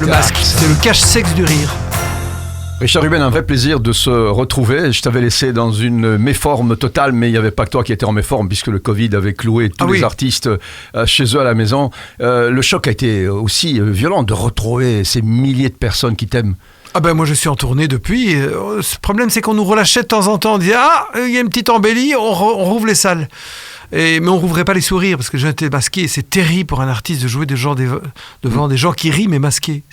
Le masque, c'est le cache-sexe du rire. Richard Ruben, un vrai plaisir de se retrouver. Je t'avais laissé dans une méforme totale, mais il n'y avait pas que toi qui étais en méforme, puisque le Covid avait cloué tous les artistes chez eux à la maison. Le choc a été aussi violent de retrouver ces milliers de personnes qui t'aiment. Ah ben moi je suis en tournée depuis. Le problème c'est qu'on nous relâchait de temps en temps. On disait il y a une petite embellie, on rouvre les salles. Mais on rouvrait pas les sourires parce que j'étais masqué. C'est terrible pour un artiste de jouer devant des gens qui rient mais masqués.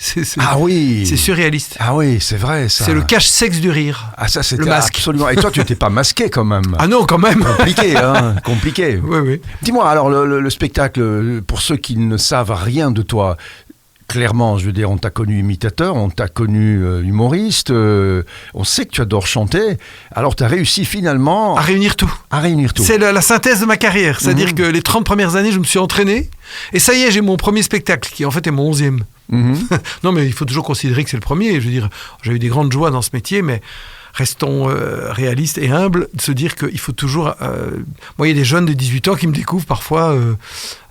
Oui. C'est surréaliste. Ah oui, c'est vrai ça. C'est le cache-sexe du rire. Ah ça c'était le masque. Absolument. Et toi tu n'étais pas masqué quand même. Ah non quand même. Compliqué hein. Compliqué. Oui. Dis-moi alors le spectacle, pour ceux qui ne savent rien de toi. Clairement, je veux dire, on t'a connu imitateur, on t'a connu humoriste, on sait que tu adores chanter, alors tu as réussi finalement... À réunir tout. C'est la synthèse de ma carrière, c'est-à-dire que les 30 premières années, je me suis entraîné, et ça y est, j'ai mon premier spectacle, qui en fait est mon 11e. Non mais il faut toujours considérer que c'est le premier, je veux dire, j'ai eu des grandes joies dans ce métier, mais... Restons réalistes et humbles, de se dire qu'il faut toujours... Moi, il y a des jeunes de 18 ans qui me découvrent parfois.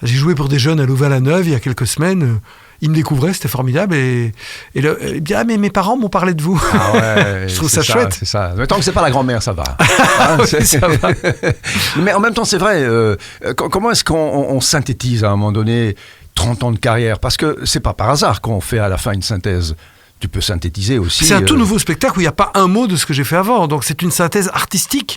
J'ai joué pour des jeunes à Louvain-la-Neuve il y a quelques semaines. Ils me découvraient, c'était formidable. Et ils disaient « Ah, mais mes parents m'ont parlé de vous. » Ah ouais, je trouve ça chouette. C'est ça. Mais tant que c'est pas la grand-mère, ça va. Ça va. Mais en même temps, c'est vrai. Comment est-ce qu'on synthétise à un moment donné 30 ans de carrière ? Parce que c'est pas par hasard qu'on fait à la fin une synthèse. Tu peux synthétiser aussi. C'est un tout nouveau spectacle où il n'y a pas un mot de ce que j'ai fait avant. Donc c'est une synthèse artistique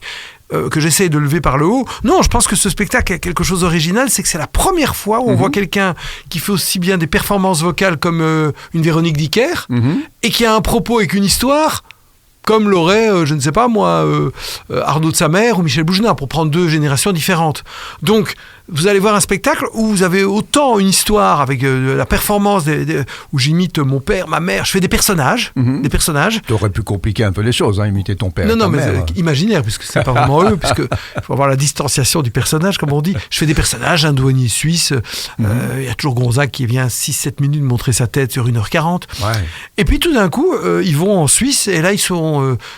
que j'essaie de lever par le haut. Non, je pense que ce spectacle a quelque chose d'original, c'est que c'est la première fois où on voit quelqu'un qui fait aussi bien des performances vocales comme une Véronique Dicker et qui a un propos et une histoire comme l'aurait, je ne sais pas moi, Arnaud de Samer ou Michel Bougenat, pour prendre deux générations différentes. Donc, vous allez voir un spectacle où vous avez autant une histoire avec la performance où j'imite mon père, ma mère, je fais des personnages. Tu aurais pu compliquer un peu les choses, imiter ton père. Non, mais mère. C'est imaginaire, puisque c'est pas vraiment eux, puisque il faut avoir la distanciation du personnage, comme on dit. Je fais des personnages, un douanier suisse, il y a toujours Gonzague qui vient 6-7 minutes montrer sa tête sur 1h40. Ouais. Et puis tout d'un coup, ils vont en Suisse, et là,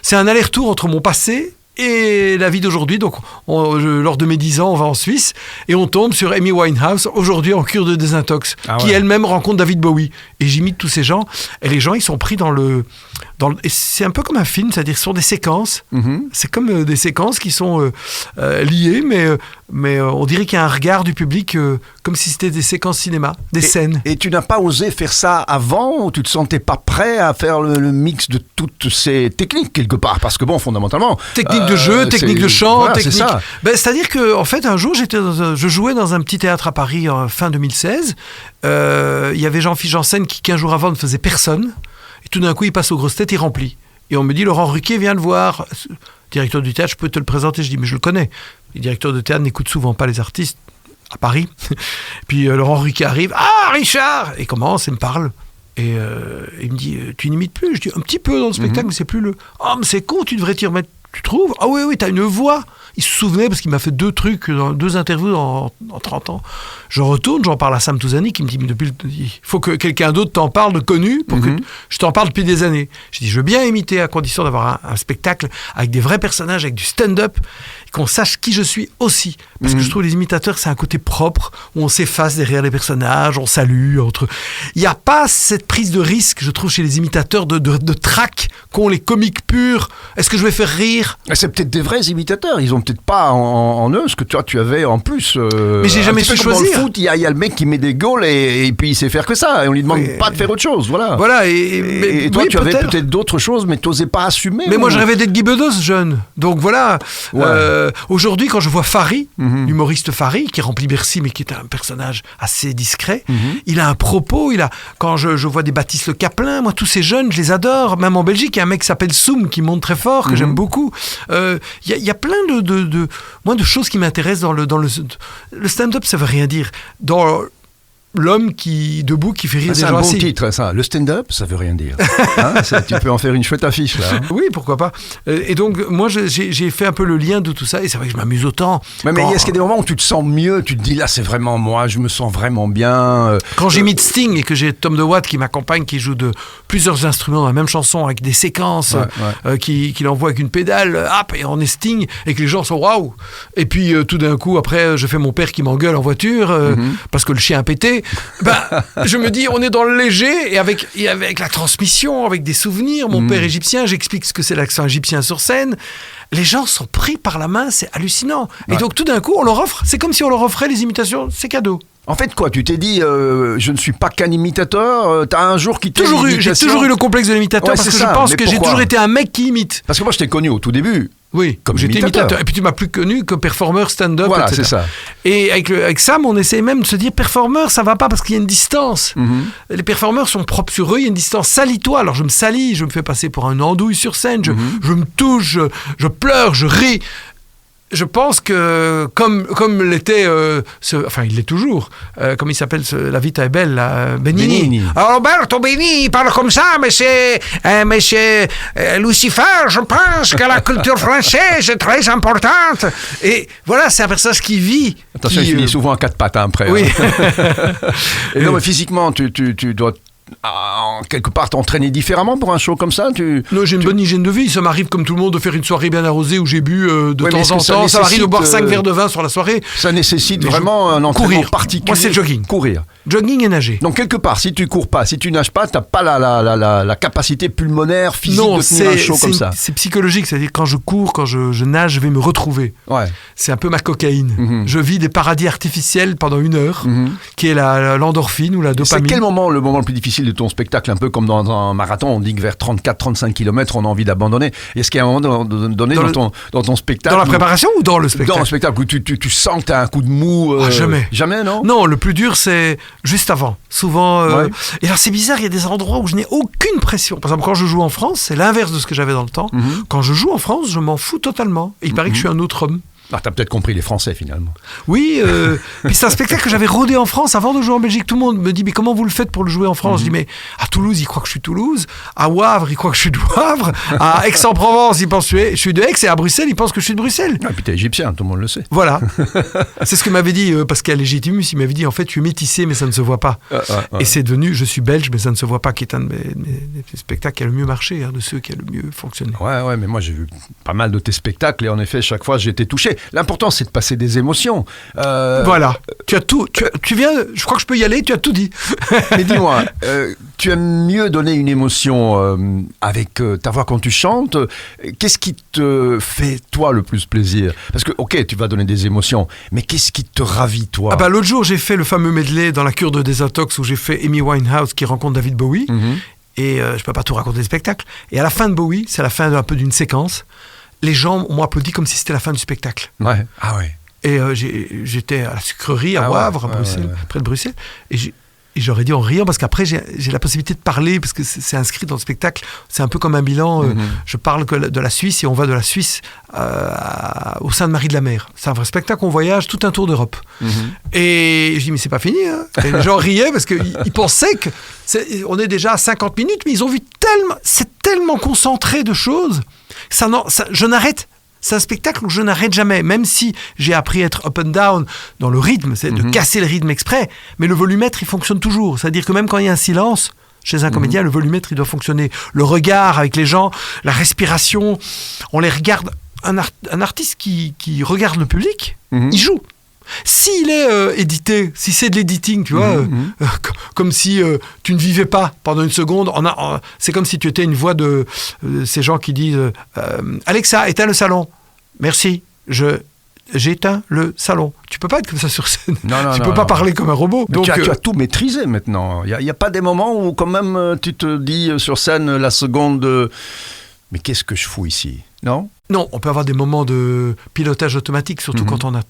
c'est un aller-retour entre mon passé et la vie d'aujourd'hui. Donc, lors de mes 10 ans, on va en Suisse et on tombe sur Amy Winehouse, aujourd'hui en cure de désintox, qui elle-même rencontre David Bowie. Et j'imite tous ces gens. Et les gens, ils sont pris et c'est un peu comme un film, c'est-à-dire ce sont des séquences. C'est comme des séquences qui sont liées, mais on dirait qu'il y a un regard du public comme si c'était des séquences cinéma, des scènes. Et tu n'as pas osé faire ça avant, ou tu ne te sentais pas prêt à faire le mix de toutes ces techniques quelque part ? Parce que bon, fondamentalement... Technique de jeu, technique de chant, voilà, technique... C'est ça. C'est-à-dire qu'en fait, un jour, je jouais dans un petit théâtre à Paris en fin 2016. Il y avait Jean-Philippe Janssen qui, 15 jours avant, ne faisait personne. Et tout d'un coup, il passe aux grosses têtes, il remplit. Et on me dit, Laurent Ruquier vient le voir. Directeur du théâtre, je peux te le présenter ? Je dis, mais je le connais. Les directeurs de théâtre n'écoutent souvent pas les artistes à Paris. Puis Laurent Ruquier arrive. Ah, Richard ! Et commence et me parle. Et il me dit, tu n'imites plus ? Je dis, un petit peu dans le spectacle, mais c'est plus le... Oh, mais c'est con, tu devrais t'y remettre. Tu trouves ? Ah oui, t'as une voix. Il se souvenait parce qu'il m'a fait 2 interviews en 30 ans. Je retourne, j'en parle à Sam Touzani qui me dit, mais il faut que quelqu'un d'autre t'en parle de connu pour que je t'en parle depuis des années. Je dis, je veux bien imiter à condition d'avoir un spectacle avec des vrais personnages, avec du stand-up, et qu'on sache qui je suis aussi. Parce que je trouve les imitateurs, c'est un côté propre où on s'efface derrière les personnages, on salue. Il n'y a pas cette prise de risque, je trouve, chez les imitateurs de trac qu'ont les comiques purs. Est-ce que je vais faire rire ? C'est peut-être des vrais imitateurs, ils ont peut-être pas en eux ce que toi tu avais en plus. Mais j'ai jamais su choisir. Dans le foot, il y a le mec qui met des goals et puis il sait faire que ça et on lui demande pas de faire autre chose, voilà. Et toi tu avais peut-être d'autres choses mais tu n'osais pas assumer. Mais moi je rêvais d'être Guy Bedos jeune, donc voilà. Aujourd'hui quand je vois Fari, l'humoriste Fari qui remplit Bercy mais qui est un personnage assez discret, il a un propos, quand je vois des Baptiste Le Caplin, moi tous ces jeunes je les adore, même en Belgique il y a un mec qui s'appelle Soum qui monte très fort que j'aime beaucoup. Il y a plein de choses qui m'intéressent dans le stand-up, ça veut rien dire. Dans l'homme qui debout qui fait rire des gens assis. C'est un bon titre, ça. Le stand-up, ça veut rien dire. Tu peux en faire une chouette affiche, là. Oui, pourquoi pas. Et donc, moi, j'ai fait un peu le lien de tout ça, et c'est vrai que je m'amuse autant. Mais est-ce qu'il y a des moments où tu te sens mieux, tu te dis, là, c'est vraiment moi, je me sens vraiment bien. Quand j'imite Sting et que j'ai Tom DeWatt qui m'accompagne, qui joue de plusieurs instruments dans la même chanson, avec des séquences, qu'il envoie avec une pédale, et on est Sting, et que les gens sont waouh. Et puis, tout d'un coup, après, je fais mon père qui m'engueule en voiture, parce que le chien a pété. Mais je me dis, on est dans le léger et avec la transmission, avec des souvenirs. Mon père égyptien, j'explique ce que c'est l'accent égyptien sur scène. Les gens sont pris par la main, c'est hallucinant. Et donc tout d'un coup, on leur offre, c'est comme si on leur offrait les imitations, c'est cadeau. En fait, quoi, tu t'es dit, je ne suis pas qu'un imitateur, t'as un jour qui j'ai toujours eu le complexe de l'imitateur parce que je pense que j'ai toujours été un mec qui imite. Parce que moi, je t'ai connu au tout début. Oui, comme j'étais imitateur. Et puis tu m'as plus connu que performeur stand-up, voilà, etc. C'est ça. Et avec Sam, on essaie même de se dire performeur, ça va pas parce qu'il y a une distance. Les performeurs sont propres sur eux, il y a une distance. Salis-toi. Alors je me salis, je me fais passer pour un andouille sur scène, je me touche, je pleure, je ris. Je pense que, comme l'était, il l'est toujours, comme il s'appelle, La Vita è Bella, Benigni. Alors, Roberto Benigni parle comme ça, mais c'est Lucifer, je pense que la culture française est très importante. Et voilà, c'est un personnage qui vit. Attention, il finit souvent à quatre pattes après. Oui. Et non, mais physiquement, tu dois... quelque part t'entraîner différemment pour un show comme ça Non, j'ai une bonne hygiène de vie. Ça m'arrive comme tout le monde de faire une soirée bien arrosée où j'ai bu de temps en temps. Ça m'arrive de boire 5 verres de vin sur la soirée. Ça nécessite vraiment un entraînement particulier. Moi, c'est le jogging. Courir. Jogging et nager. Donc quelque part, si tu cours pas, si tu nages pas, t'as pas la capacité pulmonaire, physique de tenir un show comme ça. C'est psychologique, c'est-à-dire quand je cours, quand je nage, je vais me retrouver. Ouais. C'est un peu ma cocaïne. Je vis des paradis artificiels pendant 1 heure, qui est l'endorphine ou la dopamine. C'est quel moment le moment le plus difficile de ton spectacle? Un peu comme dans un marathon, on dit que vers 34-35 km, on a envie d'abandonner. Est-ce qu'il y a un moment donné dans ton spectacle? Dans la préparation ou dans le spectacle? Dans le spectacle où tu sens que tu as un coup de mou. Jamais. Jamais, non? Non, le plus dur, c'est juste avant. Souvent. Et alors, c'est bizarre, il y a des endroits où je n'ai aucune pression. Par exemple, quand je joue en France, c'est l'inverse de ce que j'avais dans le temps. Quand je joue en France, je m'en fous totalement. Et il paraît que je suis un autre homme. Ah, t'as peut-être compris les Français finalement. Oui, puis c'est un spectacle que j'avais rodé en France avant de jouer en Belgique. Tout le monde me dit mais comment vous le faites pour le jouer en France? Je dis mais à Toulouse ils croient que je suis Toulouse, à Wavre ils croient que je suis de Wavre, à Aix-en-Provence ils pensent que je suis de Aix et à Bruxelles ils pensent que je suis de Bruxelles. Ah, puis t'es égyptien, tout le monde le sait. Voilà, c'est ce que m'avait dit Pascal Légitimus. Il m'avait dit en fait tu es métissé mais ça ne se voit pas. Et c'est devenu je suis belge mais ça ne se voit pas, qui est un de mes spectacles qui a le mieux marché, de ceux qui a le mieux fonctionné. Ouais, mais moi j'ai vu pas mal de tes spectacles et en effet chaque fois j'ai été touché. L'important c'est de passer des émotions. Voilà, tu as tout. Tu viens, je crois que je peux y aller. Tu as tout dit. Mais dis-moi, tu aimes mieux donner une émotion avec ta voix quand tu chantes. Qu'est-ce qui te fait toi le plus plaisir? Parce que ok, tu vas donner des émotions, mais qu'est-ce qui te ravit toi? L'autre jour j'ai fait le fameux medley dans la cure de désintox où j'ai fait Amy Winehouse qui rencontre David Bowie. Et je peux pas tout raconter le spectacle. Et à la fin de Bowie, c'est la fin un peu d'une séquence. Les gens m'ont applaudi comme si c'était la fin du spectacle. Ouais. Ah ouais. Et j'étais à la sucrerie à Wavre, à Bruxelles, près de Bruxelles, et j'aurais dit en riant, parce qu'après j'ai la possibilité de parler, parce que c'est inscrit dans le spectacle, c'est un peu comme un bilan, je parle que de la Suisse, et on va de la Suisse au Sainte-Marie de la Mer. C'est un vrai spectacle, on voyage tout un tour d'Europe. Et je dis, mais c'est pas fini, hein. Et les gens riaient, parce qu'ils pensaient on est déjà à 50 minutes, mais ils ont vu c'est tellement concentré de choses, je n'arrête. C'est un spectacle où je n'arrête jamais, même si j'ai appris à être up and down dans le rythme, c'est de casser le rythme exprès, mais le volumètre, il fonctionne toujours. C'est-à-dire que même quand il y a un silence, chez un comédien, le volumètre, il doit fonctionner. Le regard avec les gens, la respiration, on les regarde. Un artiste qui regarde le public, il joue. S'il est édité, si c'est de l'editing, tu vois, comme si tu ne vivais pas pendant une seconde, c'est comme si tu étais une voix de ces gens qui disent Alexa, éteins le salon. Merci, j'éteins le salon. Tu peux pas être comme ça sur scène. Tu peux pas parler comme un robot. Donc, tu as tout maîtrisé maintenant. Il n'y a pas des moments où quand même tu te dis sur scène la seconde mais qu'est-ce que je fous ici? Non, on peut avoir des moments de pilotage automatique, surtout quand on a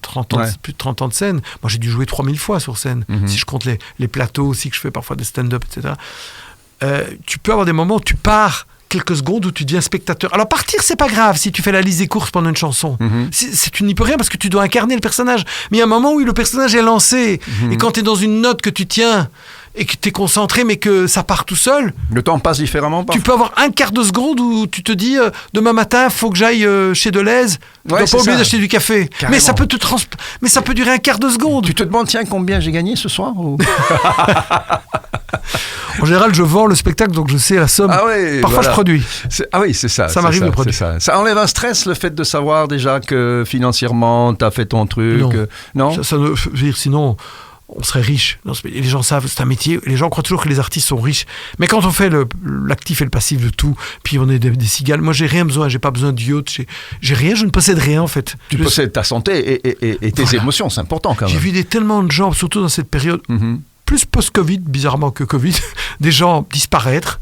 plus de 30 ans de scène. Moi, j'ai dû jouer 3000 fois sur scène, si je compte les plateaux aussi, que je fais parfois des stand-up, etc. Tu peux avoir des moments où tu pars quelques secondes, où tu deviens spectateur. Alors, partir, c'est pas grave si tu fais la liste des courses pendant une chanson. Tu n'y peux rien parce que tu dois incarner le personnage. Mais il y a un moment où le personnage est lancé. Et quand tu es dans une note que tu tiens et que tu es concentré, mais que ça part tout seul. Le temps passe différemment. Tu peux avoir un quart de seconde où tu te dis demain matin, il faut que j'aille chez Deleuze. Tu n'as pas oublié d'acheter du café. Carrément. Mais ça peut durer un quart de seconde. Tu te demandes, tiens, combien j'ai gagné ce soir ou... En général, je vends le spectacle, donc je sais la somme. Parfois, je produis. C'est ça. Ça m'arrive de produire. Ça enlève un stress, le fait de savoir déjà que financièrement, tu as fait ton truc. Non. Je veux dire, sinon... on serait riche. Les gens savent, c'est un métier. Les gens croient toujours que les artistes sont riches. Mais quand on fait l'actif et le passif de tout, puis on est des cigales. Moi, j'ai rien besoin. J'ai pas besoin de yacht. J'ai rien. Je ne possède rien, en fait. Tu possèdes ta santé et tes émotions. C'est important, quand même. J'ai vu tellement de gens, surtout dans cette période, plus post-Covid, bizarrement que Covid, des gens disparaître.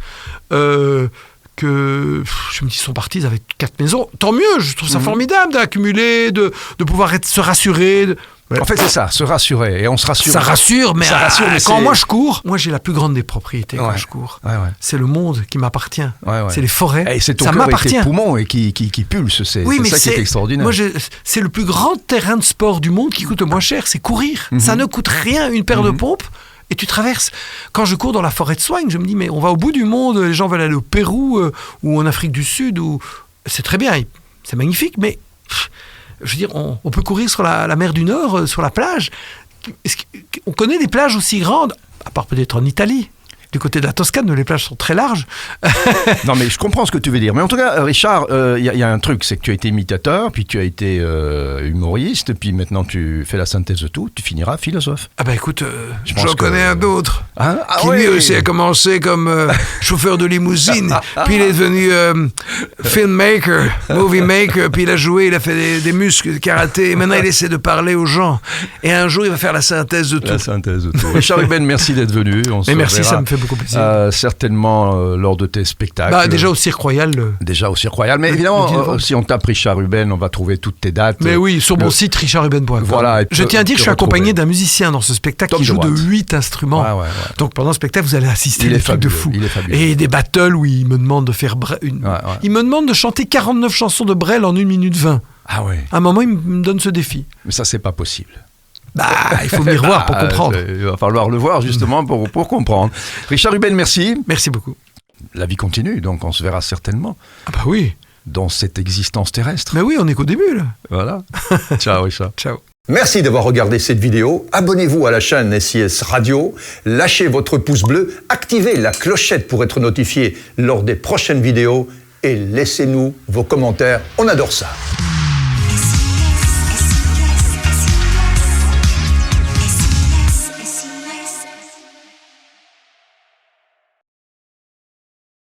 Que je me dis, ils sont partis avec 4 maisons. Tant mieux, je trouve ça formidable d'accumuler, de pouvoir se rassurer. En fait, c'est ça, se rassurer. Et on se rassure. Ça rassure, mais quand moi je cours, moi j'ai la plus grande des propriétés quand je cours. C'est le monde qui m'appartient. C'est les forêts. Et c'est ton ça cœur m'appartient. Et tes poumons et qui pulse. C'est ça qui est extraordinaire. Moi, c'est le plus grand terrain de sport du monde qui coûte le moins cher, c'est courir. Ça ne coûte rien, une paire de pompes. Et tu traverses. Quand je cours dans la forêt de Soigne, je me dis, mais on va au bout du monde, les gens veulent aller au Pérou ou en Afrique du Sud. C'est très bien, c'est magnifique, mais je veux dire, on peut courir sur la mer du Nord, sur la plage. On connaît des plages aussi grandes, à part peut-être en Italie. Du côté de la Toscane, où les plages sont très larges. Non, mais je comprends ce que tu veux dire. Mais en tout cas, Richard, il y a un truc, c'est que tu as été imitateur, puis tu as été humoriste, puis maintenant tu fais la synthèse de tout, tu finiras philosophe. Ah ben écoute, j'en connais un autre, qui lui aussi a commencé comme chauffeur de limousine, puis il est devenu filmmaker, movie maker, puis il a joué, il a fait des muscles, karaté, et maintenant il essaie de parler aux gens. Et un jour, il va faire la synthèse de tout. La synthèse de tout. Richard Ruben, merci d'être venu. Merci, ça me fait beaucoup plaisir. Certainement lors de tes spectacles. Déjà au Cirque Royal. Déjà au Cirque Royal. Mais évidemment, si on tape Richard Ruben, on va trouver toutes tes dates. Mais oui, sur mon site richardruben.com. Voilà, je tiens à dire que je suis accompagné d'un musicien dans ce spectacle qui joue de 8 instruments. Ouais. Donc pendant le spectacle, vous allez assister à des trucs de fou. Il est fabuleux. Et des battles où il me demande de faire il me demande de chanter 49 chansons de Brel en 1 minute 20. Ah ouais. À un moment, il me donne ce défi. Mais ça, c'est pas possible. Il faut venir voir pour comprendre. Il va falloir le voir justement pour comprendre. Richard Ruben, merci. Merci beaucoup. La vie continue, donc on se verra certainement. Ah bah oui. Dans cette existence terrestre. Mais oui, on est qu'au début là. Voilà. Ciao Richard. Ciao. Merci d'avoir regardé cette vidéo. Abonnez-vous à la chaîne SIS Radio, lâchez votre pouce bleu, activez la clochette pour être notifié lors des prochaines vidéos et laissez-nous vos commentaires. On adore ça.